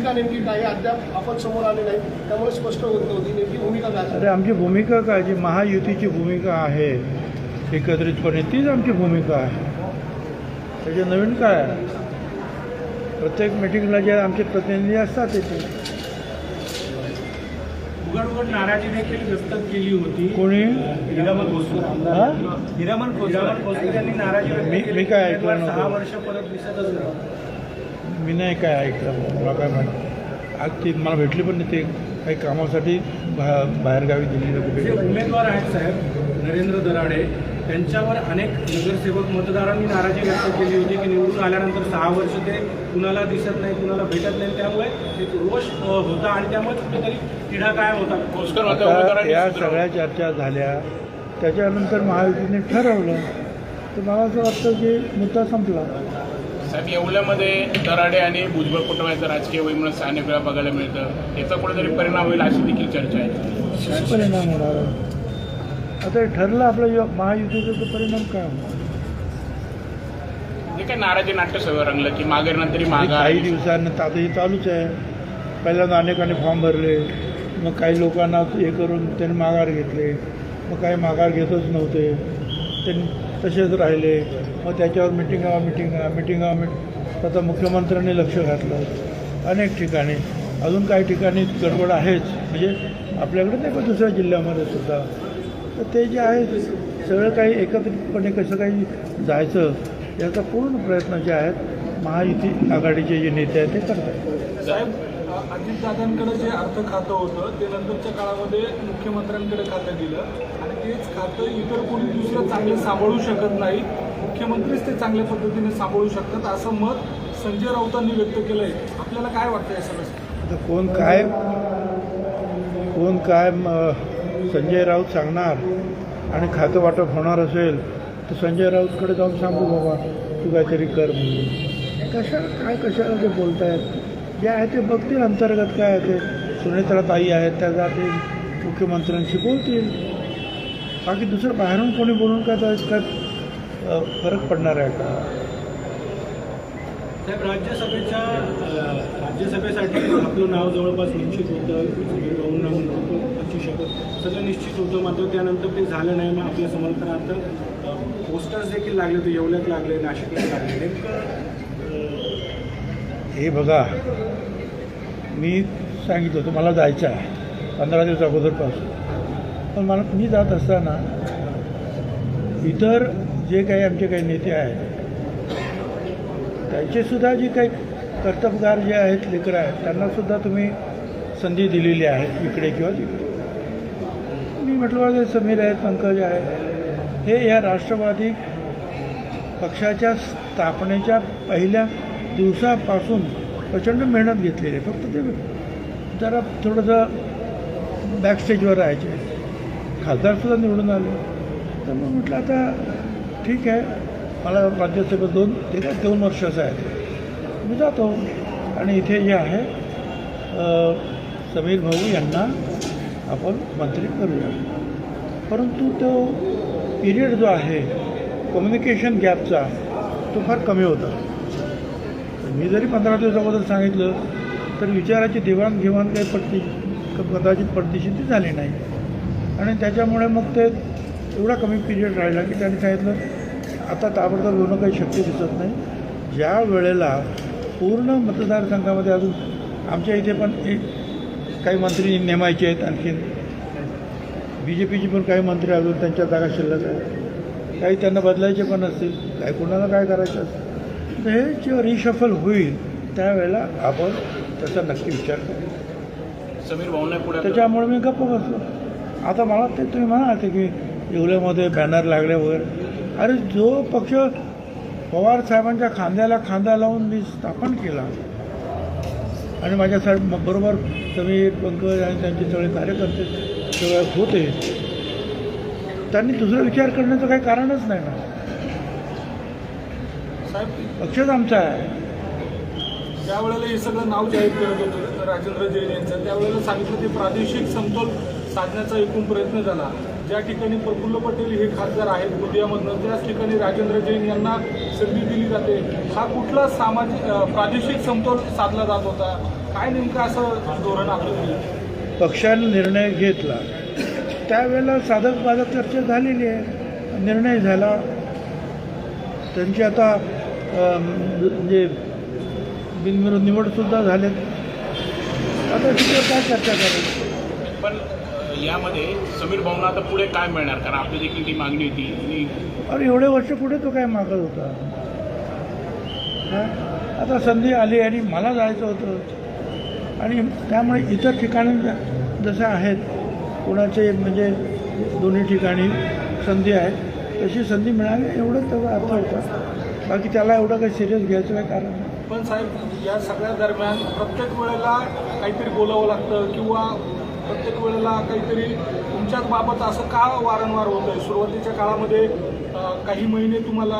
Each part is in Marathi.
भूमिका नेमकी काय अद्याप आपण समोर आले नाही, त्यामुळे स्पष्ट होत नव्हती नेमकी भूमिका काय. अरे आमची भूमिका काय, जी महायुतीची भूमिका आहे एकत्रितपणे, तीच आमची भूमिका आहे. त्याचे नवीन काय आहे? प्रत्येक मिटिंगला जे आमचे प्रतिनिधी असतात तिथे उघड नाराजी देखील व्यक्त केली होती. कोणी? हिरामन खोसकर हा? हिरामन खोसकर यांनी नाराजी व्यक्त केली. मी काय ऐकलं नव्हतं. 6 वर्ष परत दिसतच नाही. मी नाही काय ऐकलं, मला काय माहिती. आज ती मला भेटली पण नाही, ते काही कामासाठी बाहेरगावी दिल्ली जे वगैरे. उमेदवार आहेत साहेब नरेंद्र दराडे, त्यांच्यावर अनेक नगरसेवक मतदारांनी नाराजी व्यक्त केली होती की निवडून आल्यानंतर 6 वर्ष ते कुणाला दिसत नाही, कुणाला भेटत नाही. त्यामुळे एक रोष होता आणि त्यामुळे कुठेतरी तिढा काय होता. आता या सगळ्या चर्चा झाल्या, त्याच्यानंतर महायुतीने ठरवलं, तर मला असं वाटतं की मुद्दा संपला. साहेब, येवल्यामध्ये दराडे आणि भुजबळ कुटुंबाचं राजकीय वैमनस्य अनेक वेळा बघायला मिळतं. याचा कुठेतरी परिणाम होईल अशी देखील चर्चा आहे. काय परिणाम होणार आहे? आता हे ठरलं आपलं महायुतीचा, तर परिणाम काय होणार? जे काय नाराजी नाट्य सगळं रंगलं की मागेनंतरी काही मागा दिवसानंतर आता हे चालूच आहे. पहिल्यांदा अनेकांनी फॉर्म भरले, मग काही लोकांना हे करून त्यांनी माघार घेतले, मग काही माघार घेतच नव्हते, त्यांनी तसेच राहिले. मग त्याच्यावर मिटिंगा आता मुख्यमंत्र्यांनी लक्ष घातलं अनेक ठिकाणी. अजून काही ठिकाणी गडबड आहेच, म्हणजे आपल्याकडे नाही पण दुसऱ्या जिल्ह्यामध्ये सुद्धा. तर ते जे आहे सगळं काही एकत्रितपणे कसं काही जायचं याचा पूर्ण प्रयत्न जे आहेत महायुती आघाडीचे जे नेते आहेत ते करतात. साहेब, अजितदादांकडे जे अर्थ खातं होतं ते नंतरच्या काळामध्ये मुख्यमंत्र्यांकडे खातं दिलं आणि तेच खातं इतर कोणी दुसरं चांगलं सांभाळू शकत नाही, मुख्यमंत्रीच ते चांगल्या पद्धतीने सांभाळू शकतात असं मत संजय राऊतांनी व्यक्त केलं आहे. आपल्याला काय वाटतं या सगळं? आता कोण काय संजय राऊत सांगणार आणि खातं वाटप होणार असेल तर संजय राऊतकडे जाऊन सांगू बाबा तू काहीतरी कर म्हणून. कशाला ते बोलत आहेत? जे आहे ते बघतील अंतर्गत काय आहे ते. सुनेत्रा ताई आहेत, त्या जातील मुख्यमंत्र्यांशी बोलतील. बाकी दुसरं बाहेरून कोणी बोलून काय फरक पडणार आहे का? साहेब, राज्यसभेसाठी आपलं नाव जवळपास निश्चित होतं, समीर भाऊंना म्हणतो शपथ सगळं निश्चित होतं. मात्र त्यानंतर ते झालं नाही. मग आपल्या समर्थनार्थ पोस्टर्स देखील लागले, ते येवल्यात लागले, नाशिकला लागले. नेमकं हे बघा, मी सांगितलं होतं मला जायचं आहे 15 दिवस अगोदरपासून, पण मी जात असताना इतर जे काही आमचे काही नेते आहेत त्यांचेसुद्धा जे काही कर्तबगार जे आहेत लेकरं आहेत त्यांनासुद्धा तुम्ही संधी दिलेली आहे इकडे किंवा तिकडे. मी म्हटलं समीर आहेत, पंकज आहेत, हे या राष्ट्रवादी पक्षाच्या स्थापनेच्या पहिल्या दिवसापासून प्रचंड मेहनत घेतलेली आहे. फक्त ते जरा थोडंसं बॅकस्टेजवर राहायचे, खासदारसुद्धा निवडून आले. तर मग म्हटलं आता ठीक आहे, मला राज्यसभेत 2 वर्षाचं आहे, मी जातो आणि इथे जे आहे समीर भाऊ यांना आपण मंत्री करूया. परंतु तो पिरियड जो आहे कम्युनिकेशन गॅपचा तो फार कमी होता. मी जरी 15 दिवस अगोदर सांगितलं तर विचाराची देवाणघेवाण काही कदाचित पडदिशी झाली नाही आणि त्याच्यामुळे मग ते एवढा कमी पिरियड राहिला की त्यांनी सांगितलं आता ताबडतोब होणं काही शक्य दिसत नाही. ज्या वेळेला पूर्ण मतदारसंघामध्ये अजून आमच्या इथे पण काही मंत्री नेमायचे आहेत, आणखीन BJPची पण काही मंत्री अजून त्यांच्या जागा शिल्लक आहेत, काही त्यांना बदलायचे पण असतील, काही कोणाला काय करायचं असेल. तर हे जेव्हा रिशफल होईल त्यावेळेला आपण त्याचा नक्की विचार करू. समीर भाऊंना पुढे त्याच्यामुळे मी गप्प बसलो. आता मला ते तुम्ही म्हणाले की येवल्यामध्ये बॅनर लागले वगैरे, अरे जो पक्ष पवार साहेबांच्या खांद्याला खांदा लावून मी स्थापन केला आणि माझ्यासाठी बरोबर समीर, पंकज आणि त्यांचे सगळे कार्यकर्ते सगळे होते, त्यांनी दुसरा विचार करण्याचं काही कारणच नाही ना. साहेब, पक्षच आमचा आहे. त्यावेळेला हे सगळं नाव जाहीर करत होतं राजेंद्र जैन यांचं, त्यावेळेला सांगितलं ते प्रादेशिक समतोल साधण्याचा एकूण प्रयत्न झाला. ज्या ठिकाणी प्रफुल्ल पटेल हे खासदार आहेत गोंदियामधनं, त्याच ठिकाणी राजेंद्र जैन यांना संधी दिली जाते. हा कुठला प्रादेशिक समतोल साधला जात होता? काय नेमकं असं धोरण आपलं? पक्षाने निर्णय घेतला त्यावेळेला साधक बाधक चर्चा झालेली आहे, निर्णय झाला. त्यांची आता म्हणजे बिनविरोध निवडसुद्धा झालेत. आता तिथं काय चर्चा करायची? पण यामध्ये समीर भाऊंना आता पुढे काय मिळणार, कारण आपली देखील ती मागणी होती आणि अरे एवढे वर्ष पुढे तो काय मागत होता? आता संधी आली आणि मला जायचं होतं आणि त्यामुळे इतर ठिकाणी जसं आहेत कोणाचे म्हणजे दोन्ही ठिकाणी संधी आहे तशी संधी मिळाली एवढंच त्याचा अर्थ होता. बाकी त्याला एवढं काही सिरियस घ्यायचं काय कारण नाही. पण साहेब या सगळ्या दरम्यान प्रत्येक वेळेला काहीतरी बोलावं लागतं किंवा प्रत्येक वेळेला काहीतरी तुमच्याच बाबत असं का वारंवार होत आहे? सुरुवातीच्या काळामध्ये काही महिने तुम्हाला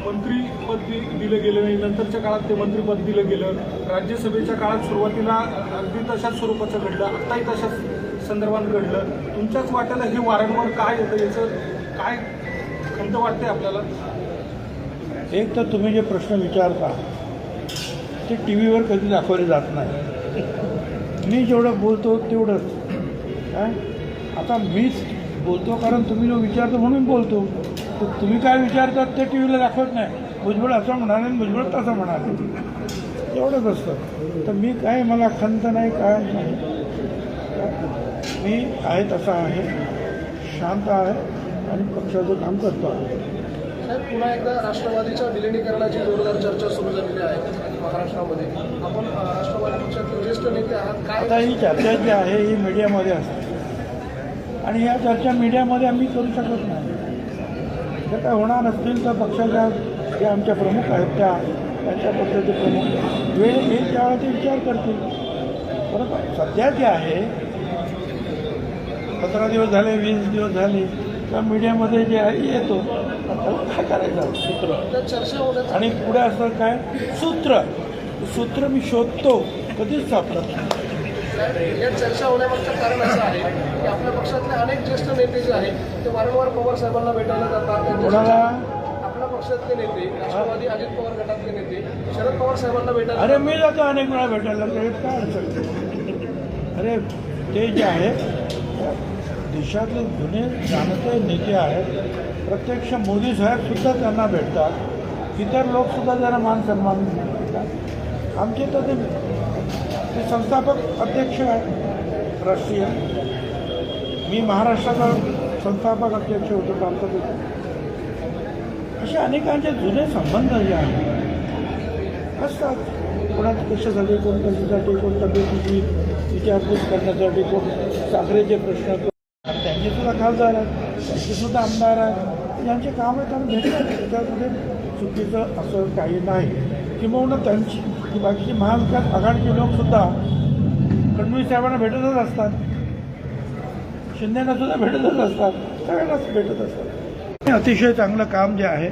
मंत्रीपद दिलं गेलं नाही, नंतरच्या काळात ते मंत्रीपद दिलं गेलं. राज्यसभेच्या काळात सुरुवातीला अगदी तशाच स्वरूपाचं घडलं, आत्ताही तशाच संदर्भात घडलं. तुमच्याच वाट्याला हे वारंवार काय येतं, याचं काय खंत वाटते आपल्याला? एक तर तुम्ही जे प्रश्न विचारता ते टी व्हीवर कधी दाखवले जात नाही. मी जेवढं बोलतो तेवढंच काय. आता मीच बोलतो कारण तुम्ही जो विचारतो म्हणून बोलतो. तर तुम्ही काय विचारतात ते टी व्हीला दाखवत नाही. भुजबळ असं म्हणाले आणि भुजबळ तसं म्हणाले एवढंच असतं. तर मी काय मला खंत नाही काय नाही. मी आहे तसा आहे, शांत आहे आणि पक्षाचं काम करतो आहे. साहेब पुन्हा एकदा राष्ट्रवादीच्या विलिनीकरणाची जोरदार चर्चा सुरू झालेली आहे महाराष्ट्रामध्ये. आपण राष्ट्रवादी पक्षाचे ज्येष्ठ नेते आहात, काय आता ही चर्चा जी आहे ही मीडियामध्ये असते आणि या चर्चा मीडियामध्ये आम्ही करू शकत नाही. जर काय होणार नसतील तर पक्षाच्या ज्या आमच्या प्रमुख आहेत त्यांच्या पक्षाचे प्रमुख वेळ येईल त्यावेळेला ते विचार करतील. परंतु सध्या जे आहे 15 दिवस झाले 20 दिवस झाले त्या मीडियामध्ये जे आहे येतो काय करायचं सूत्र चर्चा होण्याचं आणि पुढे असं काय सूत्र मी शोधतो कधीच सापडत नाही. या चर्चा होण्यामागचं कारण असं आहे की आपल्या पक्षातले अनेक ज्येष्ठ नेते जे आहेत ते वारंवार पवार साहेबांना भेटायला जातात. कोणाला? आपल्या पक्षातले नेते, राष्ट्रवादी अजित पवार गटातले नेते शरद पवार साहेबांना भेटायला. अरे मी जातो अनेक वेळा भेटायला, काय अडचण? अरे ते जे आहे देशातले जुने जाणते नेते आहेत. प्रत्यक्ष मोदी साहेबसुद्धा त्यांना भेटतात, इतर लोकसुद्धा त्यांना मान सन्मान देतात. आमचे तर ते संस्थापक अध्यक्ष आहेत राष्ट्रीय. मी महाराष्ट्राचा संस्थापक अध्यक्ष होतो प्रांतापैकी. असे अनेकांचे जुने संबंध जे आहेत असतात. कोणाचे कशासाठी, कोण कशासाठी, कोण तब्येतीची विचारपूस करण्यासाठी, कोण साखरेचे प्रश्न, त्यांचे सुद्धा खासदार आहेत, त्यांचे सुद्धा आमदार आहेत, ज्यांचे काम आहे त्यांना भेटतात. त्याच्यामध्ये चुकीचं असं काही नाही. किंवा त्यांची बाकीचे महाविकास आघाडीचे लोकसुद्धा फडणवीस साहेबांना भेटतच असतात, शिंदेना सुद्धा भेटतच असतात, सगळ्यांनाच भेटत असतात. अतिशय चांगलं काम जे आहे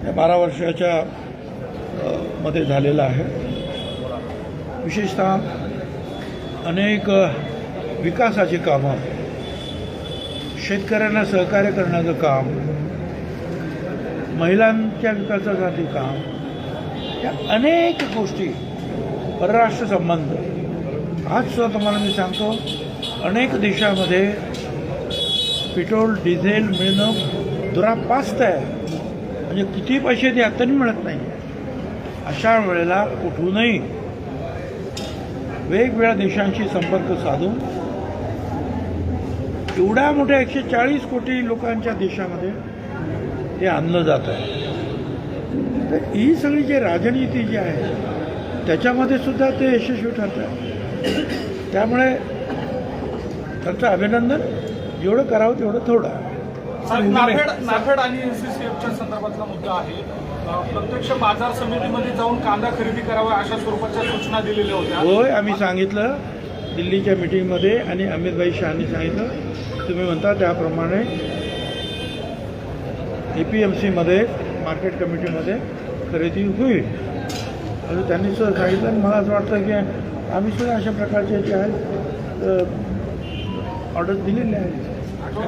या 12 वर्षाच्या मध्ये झालेलं आहे. विशेषतः अनेक विकासाची कामं, शेतकऱ्यांना सहकार्य करण्याचं काम, महिलांच्या विकासासाठी काम, या अनेक गोष्टी, परराष्ट्र संबंध. आज सुद्धा तुम्हाला मी सांगतो अनेक देशामध्ये पेट्रोल डिझेल मिळणं दुरापास्त आहे. म्हणजे किती पैसे द्या तरी मिळत नाही. अशा वेळेला कुठूनही वेगवेगळ्या देशांशी संपर्क साधून एवढ्या मोठ्या 140 कोटी लोकांच्या देशामध्ये ते आणलं जात आहे. तर ही सगळी जी राजनीती जी आहे त्याच्यामध्ये सुद्धा ते यशस्वी ठरत आहे. त्यामुळे त्यांचं अभिनंदन. जेवढं करावं तेवढं थोडं. नाफेड आणि NCCFच्या संदर्भातला मुद्दा आहे. प्रत्यक्ष बाजार समितीमध्ये जाऊन कांदा खरेदी करावा अशा स्वरूपाच्या सूचना दिलेल्या होत्या. होय, आम्ही सांगितलं दिल्लीच्या मिटिंगमध्ये आणि अमित शहानी सांगितलं तुम्ही म्हणता त्याप्रमाणे APMCमध्ये मार्केट कमिटीमध्ये खरेदी होईल असं त्यांनी सुद्धा सांगितलं. आणि मला असं वाटतं की आम्ही सुद्धा अशा प्रकारचे जे आहेत ऑर्डर दिलेले आहेत.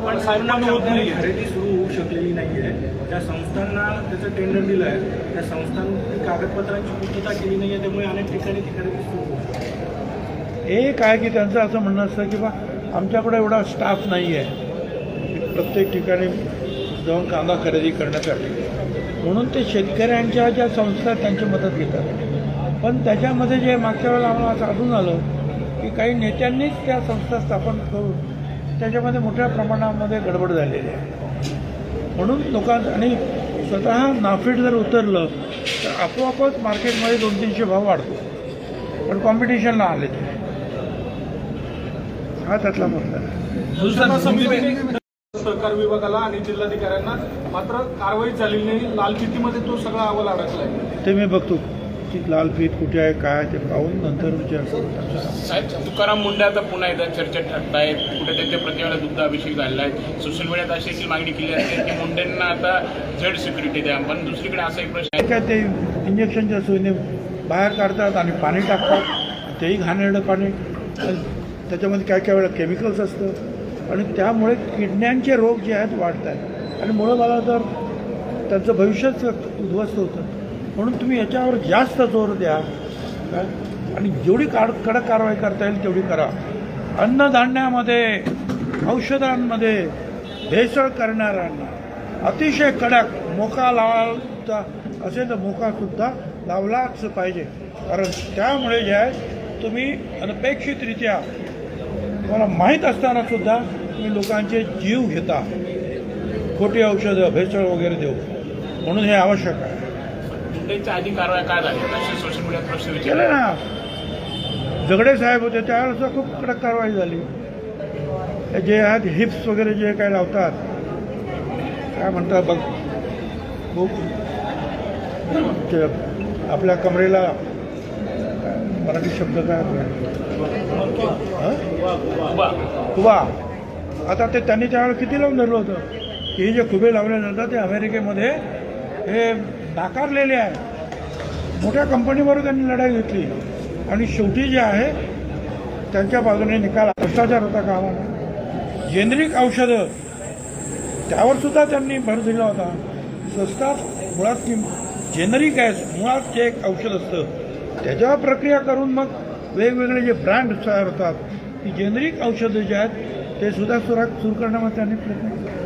पण साहेबांना खरेदी सुरू होऊ शकलेली नाही आहे. त्या संस्थांना त्याचं टेंडर दिलं आहे, त्या संस्थांनी कागदपत्रांची पूर्तता केली नाही आहे, त्यामुळे अनेक ठिकाणी ती खरेदी सुरू होईल. एक आहे की त्यांचं असं म्हणणं असतं की बा आमच्याकडे एवढा स्टाफ नाही आहे प्रत्येक ठिकाणी जाऊन कांदा खरेदी करण्यासाठी, म्हणून ते शेतकऱ्यांच्या ज्या संस्था आहेत त्यांची मदत घेतात. पण त्याच्यामध्ये जे मागच्या वेळेला आम्हाला असं आढळून आलं की काही नेत्यांनीच त्या संस्था स्थापन करून त्याच्यामध्ये मोठ्या प्रमाणामध्ये गडबड झालेली आहे. म्हणून लोकांचं आणि स्वतः नाफेड जर उतरलं तर आपोआपच मार्केटमध्ये 200-300 भाव वाढतो, पण कॉम्पिटिशनला आले ते, हा त्यातला मुद्दा आहे. सहकार विभागाला आणि जिल्हाधिकाऱ्यांना मात्र कारवाई झालेली नाही. लाल फितीमध्ये तो सगळा अहवाल अडकलाय. ते मी बघतो की लाल फीत कुठे आहे काय ते पाहून नंतर विचार करू. साहेब तुकाराम मुंडे आता पुन्हा एकदा चर्चेत ठरतायत. कुठे त्यांच्या प्रतिमेला दुग्धाभिषेक झालेला आहे. सोशल मीडियात अशी देखील मागणी केली असते की मुंडेंना आता झेड सिक्युरिटी द्या. पण दुसरीकडे असा एक प्रश्न आहे काय ते इंजेक्शनच्या सोयीने बाहेर काढतात आणि पाणी टाकतात, तेही घाणेरडं पाणी, त्याच्यामध्ये काय काय वेळा केमिकल्स असतं आणि त्यामुळे किडण्यांचे रोग जे आहेत वाढत आहेत आणि मुळं मला तर त्यांचं भविष्यच उद्ध्वस्त होतं. म्हणून तुम्ही याच्यावर जास्त जोर द्या काय आणि जेवढी कडक कारवाई करता येईल तेवढी करा. अन्नधान्यामध्ये औषधांमध्ये भेसळ करणाऱ्यांना अतिशय कडक मोका लावायचा असेल तर मोकासुद्धा लावलाच पाहिजे. कारण त्यामुळे जे आहे तुम्ही अनपेक्षितरित्या तुम्हाला माहीत असताना सुद्धा तुम्ही लोकांचे जीव घेता, खोटी औषधं भेसळ वगैरे देऊ, म्हणून हे आवश्यक आहे. मुंडेंच्या आधी कारवाई काय झाली असे सोशल मीडियात प्रश्न केलं विचारले ना, झगडे साहेब होते त्यावेळेस खूप कडक कारवाई झाली. हे जे आहेत हिप्स वगैरे जे काय लावतात काय म्हणतात बघ ते आपल्या कमरेला मराठी शब्द काय खुबा, आता ते त्यांनी त्यावेळेला किती लावून धरलं होतं की हे जे खुबे लावले जातात ते अमेरिकेमध्ये हे नाकारलेले आहे. मोठ्या कंपनीवर त्यांनी लढाई घेतली आणि शेवटी जे आहे त्यांच्या बाजूने निकाल भ्रष्टाचार होता कामाला. जेनेरिक औषधं त्यावर सुद्धा त्यांनी भर दिला होता. स्वस्तात मुळात जेनेरिक आहे, मुळात जे एक औषध असतं त्याच्यावर प्रक्रिया करून मग वेगवेगळे जे ब्रँड तयार होतात ती जेनेरिक औषधं जे आहेत ते सुद्धा सुरू करण्यामध्ये त्यांनी प्रयत्न केला.